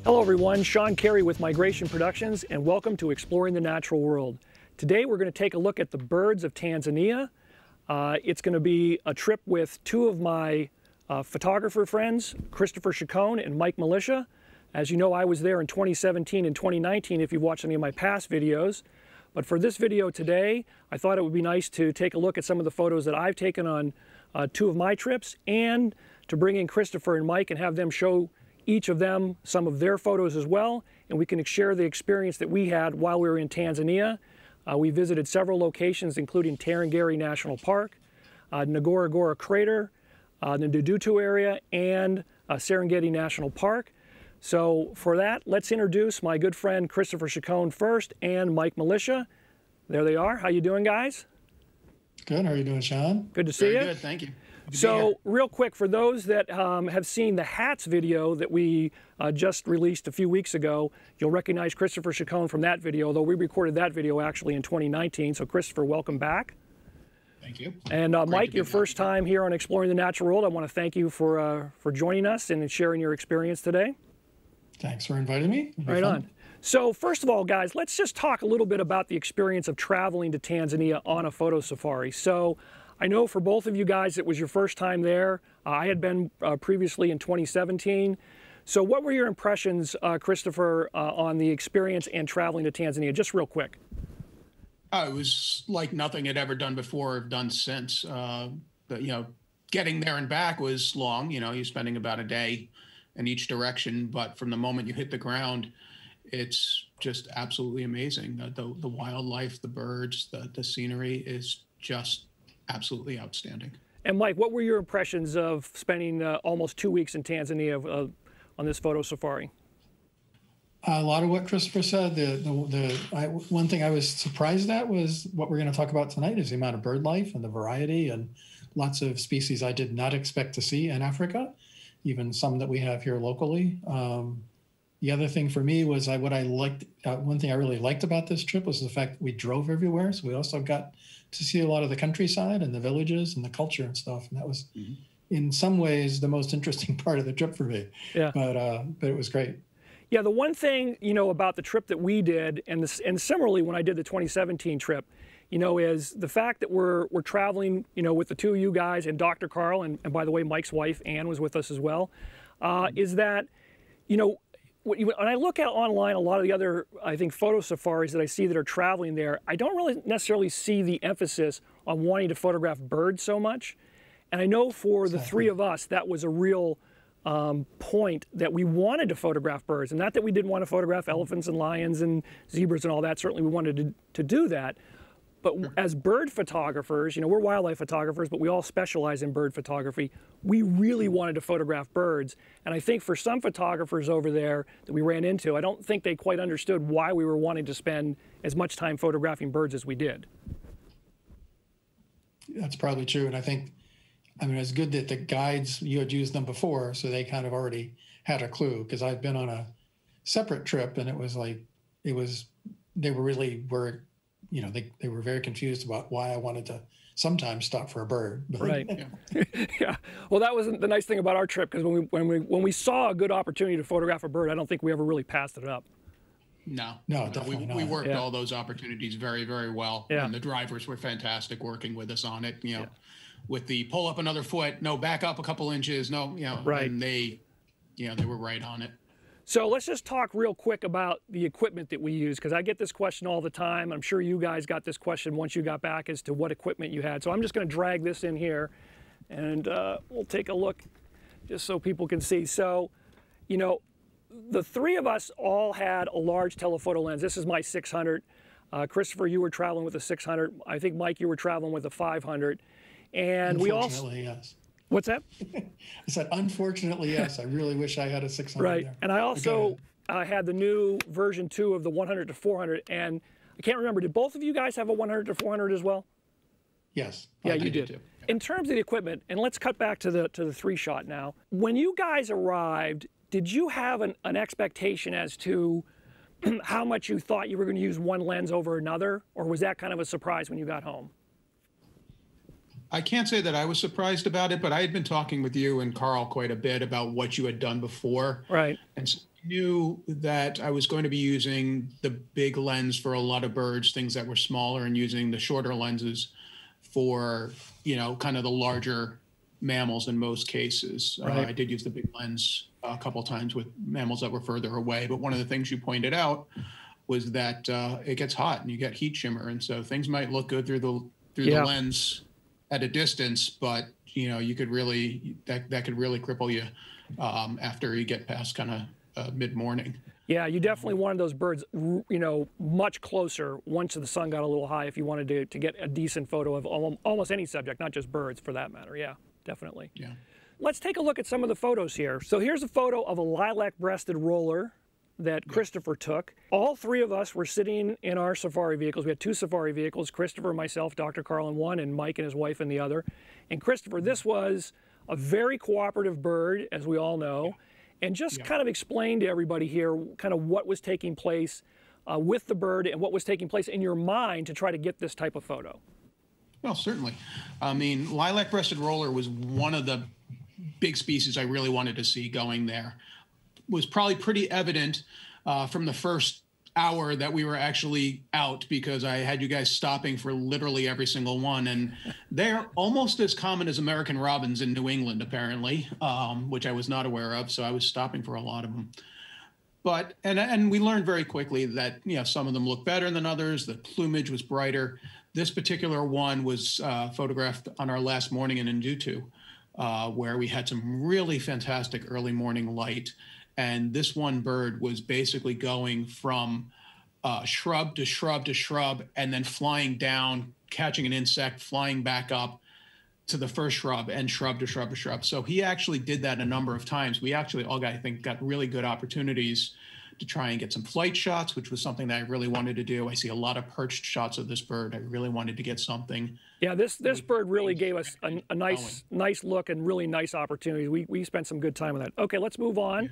Hello everyone, Shawn Carey with Migration Productions, and welcome to Exploring the Natural World. Today we're going to take a look at the birds of Tanzania. It's going to be a trip with two of my photographer friends, Christopher Ciccone and Mike Milicia. As you know, I was there in 2017 and 2019 if you've watched any of my past videos. But for this video today, I thought it would be nice to take a look at some of the photos that I've taken on two of my trips, and to bring in Christopher and Mike and have them show each of them some of their photos as well, and we can share the experience that we had while we were in Tanzania. We visited several locations, including Tarangire National Park, Ngorongoro Crater, the Ndudutu area, and Serengeti National Park. So for that, let's introduce my good friend Christopher Ciccone first, and Mike Milicia. There they are. How you doing, guys? Good. How are you doing, Shawn? Good to see you. Very good, thank you. So real quick, for those that have seen the hats video that we just released a few weeks ago, you'll recognize Christopher Ciccone from that video, though we recorded that video actually in 2019. So Christopher, welcome back. Thank you. And Mike, your first time here on Exploring the Natural World, I want to thank you for joining us and sharing your experience today. Thanks for inviting me. Right on. So first of all, guys, let's just talk a little bit about the experience of traveling to Tanzania on a photo safari. So I know for both of you guys, it was your first time there. I had been previously in 2017. So what were your impressions, Christopher, on the experience and traveling to Tanzania? Just real quick. It was like nothing I'd ever done before or done since. But, getting there and back was long. You're spending about a day in each direction. But from the moment you hit the ground, it's just absolutely amazing. The wildlife, the birds, the scenery is just absolutely outstanding. And Mike, what were your impressions of spending almost 2 weeks in Tanzania on this photo safari? A lot of what Christopher said. One thing I was surprised at was what we're going to talk about tonight is the amount of bird life and the variety and lots of species I did not expect to see in Africa, even some that we have here locally. The other thing for me was one thing I really liked about this trip was the fact that we drove everywhere. So we also got to see a lot of the countryside and the villages and the culture and stuff. And that was, in some ways, the most interesting part of the trip for me. Yeah. But it was great. Yeah, the one thing, about the trip that we did, and similarly when I did the 2017 trip, is the fact that we're traveling, with the two of you guys and Dr. Carl, and by the way, Mike's wife, Ann, was with us as well, is that, when I look at online a lot of the other, I think, photo safaris that I see that are traveling there, I don't really necessarily see the emphasis on wanting to photograph birds so much. And I know for the three of us, that was a real point that we wanted to photograph birds. And not that we didn't want to photograph elephants and lions and zebras and all that. Certainly we wanted to do that. But as bird photographers, we're wildlife photographers, but we all specialize in bird photography. We really wanted to photograph birds. And I think for some photographers over there that we ran into, I don't think they quite understood why we were wanting to spend as much time photographing birds as we did. That's probably true. And I think, it's good that the guides, you had used them before, so they kind of already had a clue. Because I've been on a separate trip, and they were very confused about why I wanted to sometimes stop for a bird. Right. Yeah. Well, that was the nice thing about our trip, because when we saw a good opportunity to photograph a bird, I don't think we ever really passed it up. No, definitely not. We worked all those opportunities very, very well. Yeah. And the drivers were fantastic working with us on it, with the pull up another foot, no, back up a couple inches, no, right. And they were right on it. So let's just talk real quick about the equipment that we use, because I get this question all the time. I'm sure you guys got this question once you got back as to what equipment you had. So I'm just going to drag this in here, and we'll take a look just so people can see. So, the three of us all had a large telephoto lens. This is my 600. Christopher, you were traveling with a 600. I think, Mike, you were traveling with a 500. And we all... Unfortunately, yes. What's that? I said, unfortunately, yes. I really wish I had a 600 Right. there. And I also had the new version 2 of the 100 to 400. And I can't remember, did both of you guys have a 100 to 400 as well? Yes. Yeah, you did. In terms of the equipment, and let's cut back to the 3-shot now. When you guys arrived, did you have an expectation as to how much you thought you were going to use one lens over another? Or was that kind of a surprise when you got home? I can't say that I was surprised about it, but I had been talking with you and Carl quite a bit about what you had done before. Right. And knew that I was going to be using the big lens for a lot of birds, things that were smaller, and using the shorter lenses for, kind of the larger mammals in most cases. Right. I did use the big lens a couple of times with mammals that were further away. But one of the things you pointed out was that it gets hot and you get heat shimmer. And so things might look good through the lens at a distance, but you could really, that could really cripple you after you get past kind of mid-morning. Yeah, you definitely wanted those birds, much closer once the sun got a little high if you wanted to get a decent photo of almost any subject, not just birds for that matter. Yeah, definitely. Yeah. Let's take a look at some of the photos here. So here's a photo of a lilac-breasted roller that Christopher took. All three of us were sitting in our safari vehicles. We had two safari vehicles, Christopher, myself, Dr. Carl in one, and Mike and his wife in the other. And Christopher, this was a very cooperative bird, as we all know. And just kind of explain to everybody here kind of what was taking place with the bird and what was taking place in your mind to try to get this type of photo. Well, certainly. I mean, lilac-breasted roller was one of the big species I really wanted to see going there. Was probably pretty evident from the first hour that we were actually out, because I had you guys stopping for literally every single one. And they're almost as common as American robins in New England, apparently, which I was not aware of. So I was stopping for a lot of them. But, and we learned very quickly that, some of them look better than others. The plumage was brighter. This particular one was photographed on our last morning in Ndutu, where we had some really fantastic early morning light. And this one bird was basically going from shrub to shrub to shrub, and then flying down, catching an insect, flying back up to the first shrub, and shrub to shrub to shrub. So he actually did that a number of times. We actually all got really good opportunities to try and get some flight shots, which was something that I really wanted to do. I see a lot of perched shots of this bird. I really wanted to get something. Yeah, this bird really gave us a nice look and really nice opportunities. We spent some good time with that. Okay, let's move on.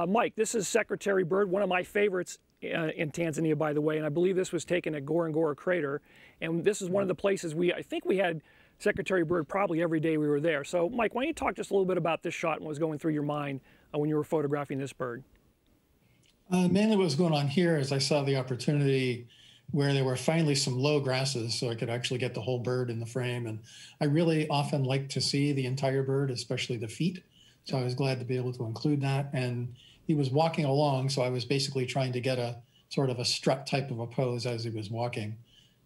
Mike, this is Secretary Bird, one of my favorites in Tanzania, by the way, and I believe this was taken at Ngorongoro Crater. And this is one of the places I think we had Secretary Bird probably every day we were there. So, Mike, why don't you talk just a little bit about this shot and what was going through your mind when you were photographing this bird? Mainly what was going on here is I saw the opportunity where there were finally some low grasses, so I could actually get the whole bird in the frame. And I really often like to see the entire bird, especially the feet. So I was glad to be able to include that. And he was walking along, so I was basically trying to get a sort of a strut type of a pose as he was walking.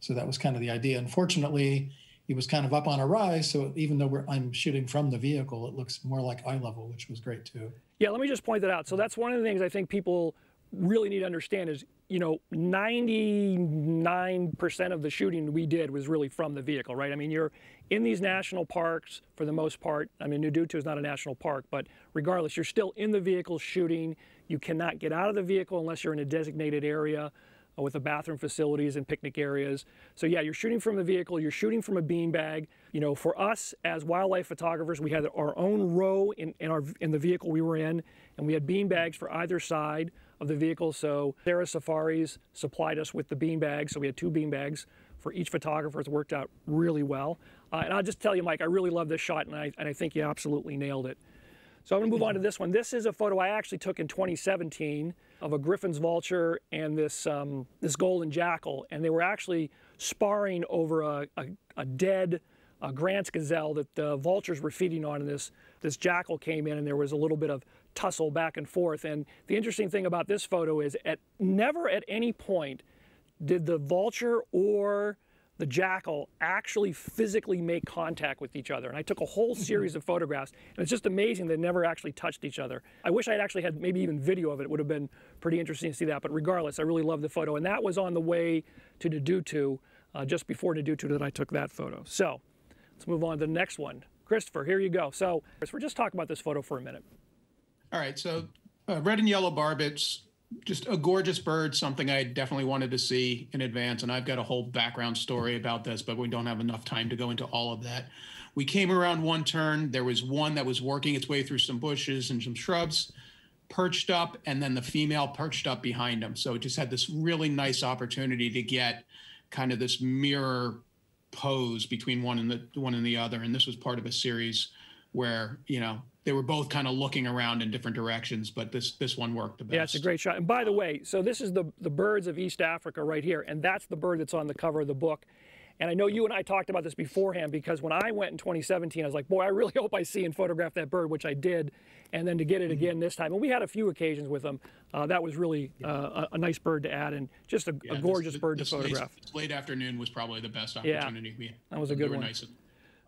So that was kind of the idea. Unfortunately, he was kind of up on a rise, so even though I'm shooting from the vehicle, it looks more like eye level, which was great too. Yeah, let me just point that out. So that's one of the things I think people really need to understand is, 99% of the shooting we did was really from the vehicle, right? I mean, you're in these national parks for the most part. I mean, Ndutu is not a national park, but regardless, you're still in the vehicle shooting. You cannot get out of the vehicle unless you're in a designated area with the bathroom facilities and picnic areas. So yeah, you're shooting from the vehicle, you're shooting from a beanbag. For us as wildlife photographers, we had our own row in the vehicle we were in, and we had beanbags for either side of the vehicle. So Nasari Safaris supplied us with the beanbags, so we had two beanbags for each photographer. It worked out really well. And I'll just tell you, Mike, I really love this shot, and I think you absolutely nailed it. So I'm going to move on to this one. This is a photo I actually took in 2017 of a Griffin's vulture and this golden jackal, and they were actually sparring over a dead Grant's gazelle that the vultures were feeding on, and this jackal came in, and there was a little bit of tussle back and forth. And the interesting thing about this photo is never at any point did the vulture or the jackal actually physically make contact with each other. And I took a whole series of photographs, and it's just amazing they never actually touched each other. I wish I'd actually had maybe even video of it. It would have been pretty interesting to see that. But regardless, I really love the photo. And that was on the way to Ndutu, just before Ndutu that I took that photo. So let's move on to the next one. Christopher, here you go. So we're just talking about this photo for a minute. All right, so red and yellow barbets, just a gorgeous bird, something I definitely wanted to see in advance. And I've got a whole background story about this, but we don't have enough time to go into all of that. We came around one turn. There was one that was working its way through some bushes and some shrubs, perched up, and then the female perched up behind him. So it just had this really nice opportunity to get kind of this mirror pose between one and the other. And this was part of a series where, they were both kind of looking around in different directions, but this one worked the best. Yeah, it's a great shot. And by the way, so this is the birds of East Africa right here, and that's the bird that's on the cover of the book. And I know you and I talked about this beforehand, because when I went in 2017, I was like, boy, I really hope I see and photograph that bird, which I did. And then to get it again this time, and we had a few occasions with them, that was really a nice bird to add, and just a gorgeous bird to photograph. This late afternoon was probably the best opportunity we had. That was a good one. Nice.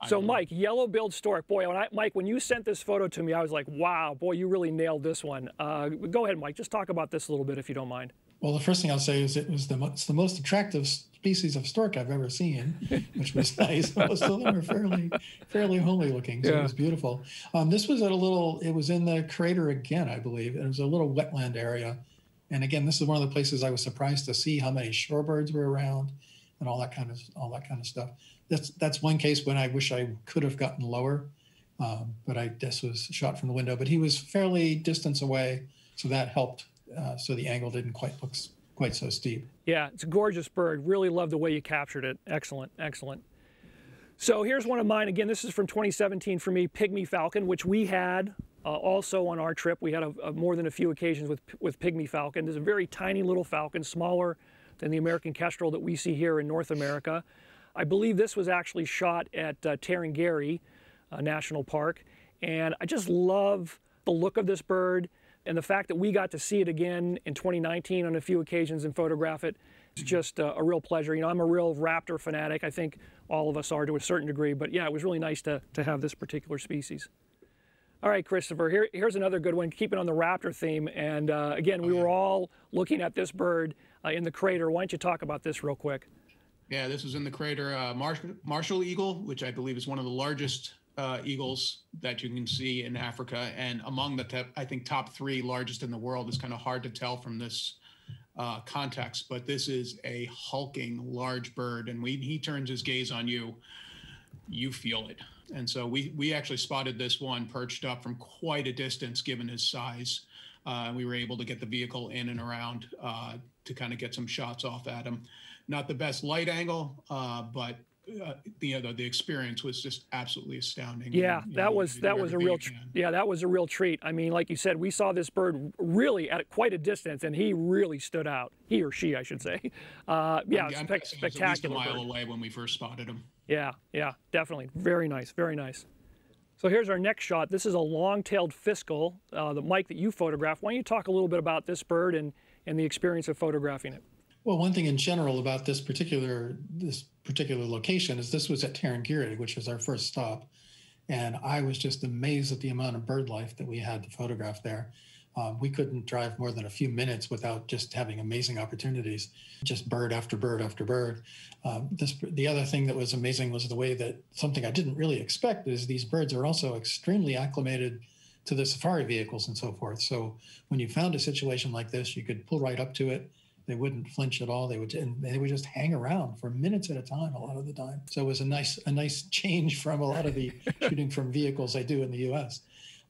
So Mike, Yellowbilled Stork, boy, Mike, when you sent this photo to me, I was like, wow, boy, you really nailed this one. Go ahead, Mike, just talk about this a little bit if you don't mind. Well, the first thing I'll say is it's the most attractive species of stork I've ever seen, which was nice. Most of them are fairly homely looking, so it was beautiful. This was it was in the crater again, I believe. It was a little wetland area. And again, this is one of the places I was surprised to see how many shorebirds were around and all that kind of stuff. That's one case when I wish I could have gotten lower, but this was shot from the window. But he was fairly distance away, so that helped. So the angle didn't quite look quite so steep. Yeah, it's a gorgeous bird. Really love the way you captured it. Excellent, excellent. So here's one of mine. Again, this is from 2017 for me, Pygmy Falcon, which we had also on our trip. We had more than a few occasions with Pygmy Falcon. There's a very tiny little falcon, smaller than the American kestrel that we see here in North America. I believe this was actually shot at Tarangire National Park. And I just love the look of this bird. And the fact that we got to see it again in 2019 on a few occasions and photograph it, it's just a real pleasure. You know, I'm a real raptor fanatic. I think all of us are to a certain degree. But yeah, it was really nice to have this particular species. All right, Christopher, here's another good one, keeping on the raptor theme. And again, we were all looking at this bird in the crater. Why don't you talk about this real quick? Yeah, this was in the crater, Marshall eagle, which I believe is one of the largest eagles that you can see in Africa, and among the I think top 3 largest in the world. Is kind of hard to tell from this context, but this is a hulking large bird, and when he turns his gaze on you, you feel it. And so we actually spotted this one perched up from quite a distance given his size. We were able to get the vehicle in and around to kind of get some shots off at him. Not the best light angle, but the experience was just absolutely astounding. Yeah, that was a real treat. I mean, like you said, we saw this bird really at quite a distance, and he really stood out. He or she, I should say. Yeah, spectacular. At least a mile away when we first spotted him. Yeah, definitely. Very nice, very nice. So here's our next shot. This is a long-tailed fiscal, the Mike that you photographed. Why don't you talk a little bit about this bird and the experience of photographing it? Well, one thing in general about this particular location is this was at Tarangire, which was our first stop, and I was just amazed at the amount of bird life that we had to photograph there. We couldn't drive more than a few minutes without just having amazing opportunities, just bird after bird after bird. The other thing that was amazing was the way that something I didn't really expect is these birds are also extremely acclimated to the safari vehicles and so forth. So when you found a situation like this, you could pull right up to it. They wouldn't flinch at all. They would just hang around for minutes at a time, a lot of the time. So it was a nice change from a lot of the shooting from vehicles I do in the U.S.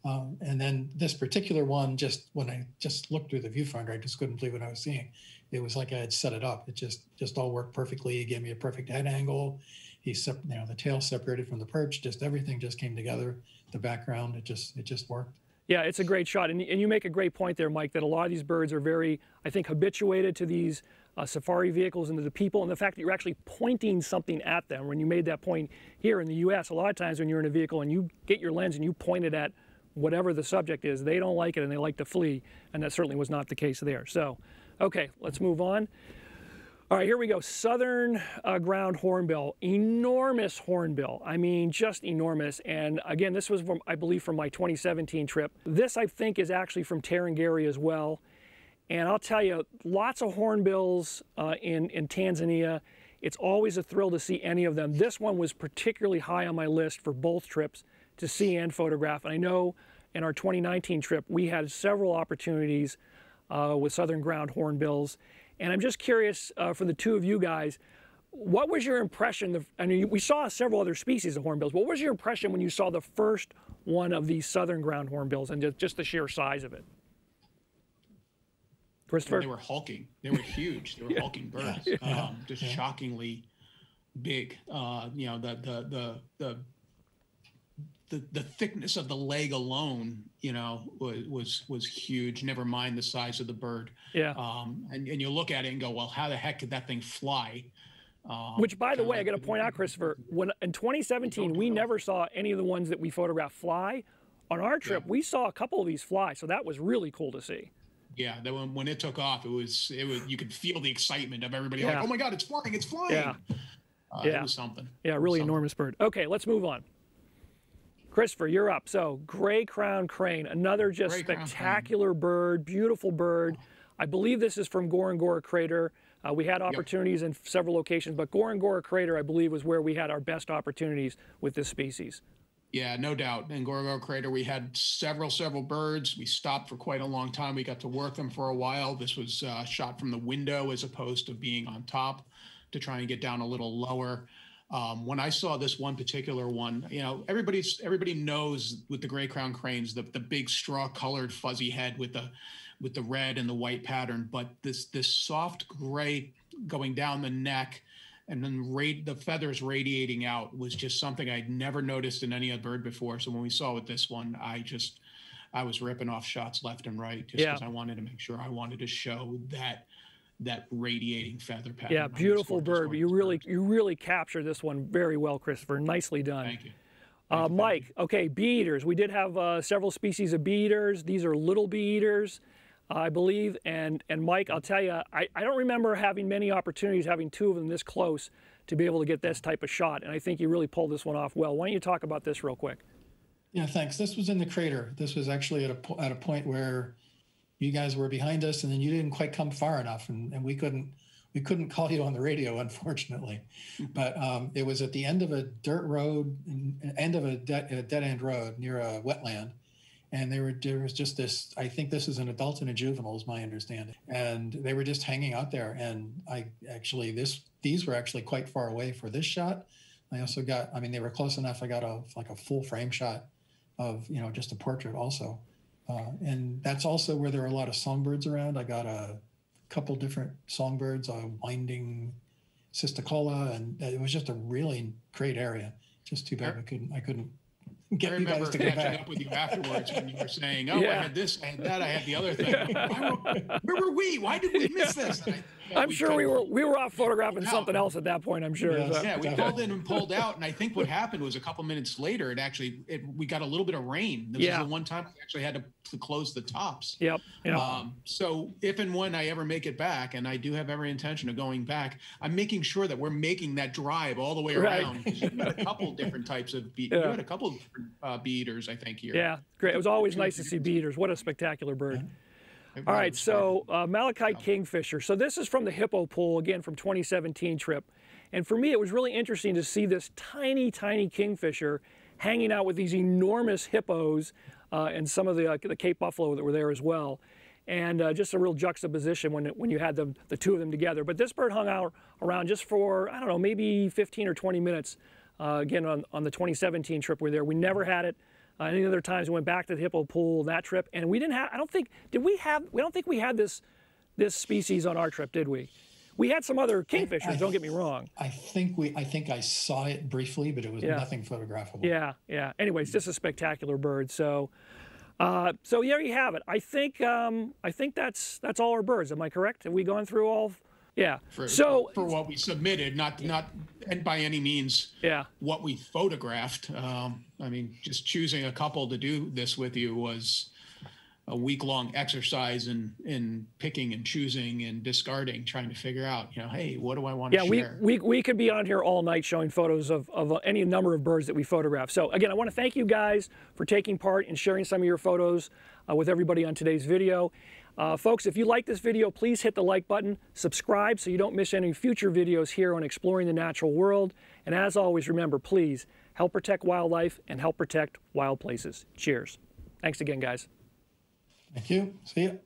And then this particular one, when I just looked through the viewfinder, I just couldn't believe what I was seeing. It was like I had set it up. It just all worked perfectly. He gave me a perfect head angle. The tail separated from the perch. Just everything just came together. The background, it just worked. Yeah, it's a great shot. And you make a great point there, Mike, that a lot of these birds are very, I think, habituated to these safari vehicles and to the people, and the fact that you're actually pointing something at them. When you made that point here in the U.S., a lot of times when you're in a vehicle and you get your lens and you point it at whatever the subject is, they don't like it and they like to flee, and that certainly was not the case there. So, okay, let's move on. All right, here we go. Southern ground hornbill, enormous hornbill. I mean, just enormous. And again, this was, I believe, from my 2017 trip. This, I think, is actually from Tarangire as well. And I'll tell you, lots of hornbills in Tanzania. It's always a thrill to see any of them. This one was particularly high on my list for both trips to see and photograph. And I know in our 2019 trip, we had several opportunities with southern ground hornbills. And I'm just curious for the two of you guys, what was your impression? I mean, we saw several other species of hornbills. What was your impression when you saw the first one of these southern ground hornbills and just the sheer size of it? Christopher? They were hulking. They were huge. They were hulking birds. Shockingly big. The the thickness of the leg alone, you know, was huge. Never mind the size of the bird. Yeah. And you look at it and go, well, how the heck could that thing fly? Which, by the way, I got to point out, Christopher, when in 2017 we never saw any of the ones that we photographed fly. On our trip, we saw a couple of these fly, so that was really cool to see. Yeah, that when it took off, it was you could feel the excitement of everybody like, oh my God, it's flying, it's flying. Yeah. It was something. Yeah, really enormous bird. Okay, let's move on. Christopher, you're up. So, gray crowned crane, another just spectacular bird, beautiful bird. I believe this is from Ngorongoro Crater. We had opportunities in several locations, but Ngorongoro Crater, I believe, was where we had our best opportunities with this species. Yeah, no doubt. In Ngorongoro Crater, we had several birds. We stopped for quite a long time. We got to work them for a while. This was shot from the window as opposed to being on top to try and get down a little lower. When I saw this one particular one, you know, everybody knows with the gray crown cranes, the big straw-colored fuzzy head with the red and the white pattern, but this soft gray going down the neck and then the feathers radiating out was just something I'd never noticed in any other bird before. So when we saw with this one, I was ripping off shots left and right just because I wanted to make sure I wanted to show that radiating feather pattern. Yeah, beautiful bird. You really captured this one very well, Christopher. Nicely done. Thank you. Mike, okay, bee eaters. We did have several species of bee eaters. These are little bee eaters, I believe. And Mike, I'll tell you, I don't remember having many opportunities, having two of them this close to be able to get this type of shot. And I think you really pulled this one off well. Why don't you talk about this real quick? Yeah, thanks. This was in the crater. This was actually at a point where you guys were behind us, and then you didn't quite come far enough, and we couldn't call you on the radio, unfortunately. But it was at the end of a dirt road, end of a dead-end road near a wetland, and there was just this. I think this is an adult and a juvenile, is my understanding, and they were just hanging out there. And these were actually quite far away for this shot. I also got, I mean, they were close enough. I got a full frame shot of, you know, just a portrait also. And that's also where there are a lot of songbirds around. I got a couple different songbirds, winding cisticola, and it was just a really great area. Just too bad I couldn't get you guys to come back. I remember catching up with you afterwards when you were saying, "Oh, I had this, I had that, I had the other thing." Where were we? Why did we miss this? I'm sure we were off photographing something else at that point. I'm sure. Yes, yeah, we pulled in and pulled out, and I think what happened was a couple minutes later, we got a little bit of rain. This was the one time we actually had to close the tops. Yep. So if and when I ever make it back, and I do have every intention of going back, I'm making sure that we're making that drive all the way around. Because you had a couple different types of you had a couple of different bee eaters, I think, here. Yeah, great. It was always nice to see bee eaters. What a spectacular bird. Yeah. All right, so Malachite Kingfisher. So this is from the hippo pool, again, from 2017 trip. And for me, it was really interesting to see this tiny, tiny kingfisher hanging out with these enormous hippos and some of the Cape buffalo that were there as well. And just a real juxtaposition when you had the two of them together. But this bird hung out around just for, I don't know, maybe 15 or 20 minutes, again, on the 2017 trip we were there. We never had it. Any other times we went back to the hippo pool that trip, and we didn't have. I don't think we don't think we had this species on our trip, did we? We had some other kingfishers. Don't get me wrong. I think I saw it briefly, but it was nothing photographable. Yeah. Anyways, just a spectacular bird. So there you have it. I think that's all our birds. Am I correct? Have we gone through all? Yeah. For what we submitted, not and by any means what we photographed. I mean, just choosing a couple to do this with you was a week-long exercise in picking and choosing and discarding, trying to figure out, you know, hey, what do I want to share? We could be on here all night showing photos of any number of birds that we photographed. So again, I want to thank you guys for taking part and sharing some of your photos with everybody on today's video. Folks, if you like this video, please hit the like button, subscribe so you don't miss any future videos here on Exploring the Natural World. And as always, remember, please help protect wildlife and help protect wild places. Cheers. Thanks again, guys. Thank you. See you.